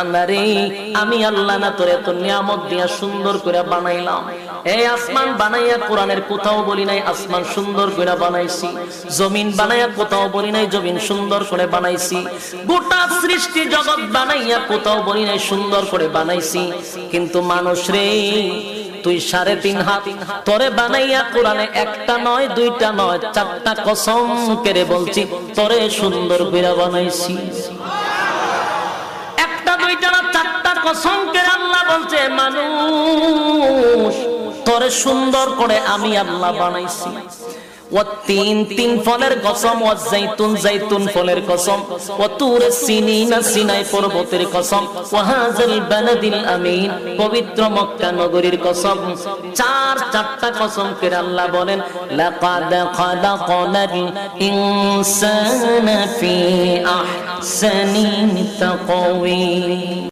আরে আমি আল্লাহ না তোরে এত নিয়ামত দিয়া সুন্দর করে বানাইলাম। এই আসমান বানাইয়া কোরআনের কোথাও বলি নাই আসমান সুন্দর করে বানাইছি, জমিন বানাইয়া কোথাও বলি নাই জমিন সুন্দর করে বানাইছি, গোটা সৃষ্টি জগৎ বানাইয়া কোথাও বলি নাই সুন্দর করে বানাইছি। কিন্তু মানুষ রে, তুই 3.5 হাত তোরে বানাইয়া কোরআনে একটা নয় দুইটা নয় 4টা কসম করে বলছি তোরে সুন্দর করে বানাইছি। দুইটা না 4টা কসম করে আল্লাহ বলছে মানুষ তোরে সুন্দর করে আমি আল্লাহ বানাইছি। তিন ফলের কসম, জাইতুন ফলের কসম, সিনাই পর্বতের কসম, ওয়াহাজাল বালাদিল আমিন পবিত্র মক্কা নগরীর কসম। 4টা কসম করে আল্লাহ বলেন লাকাদ খালাকনাল ইনসানা ফি আহসানি তাকওয়িম।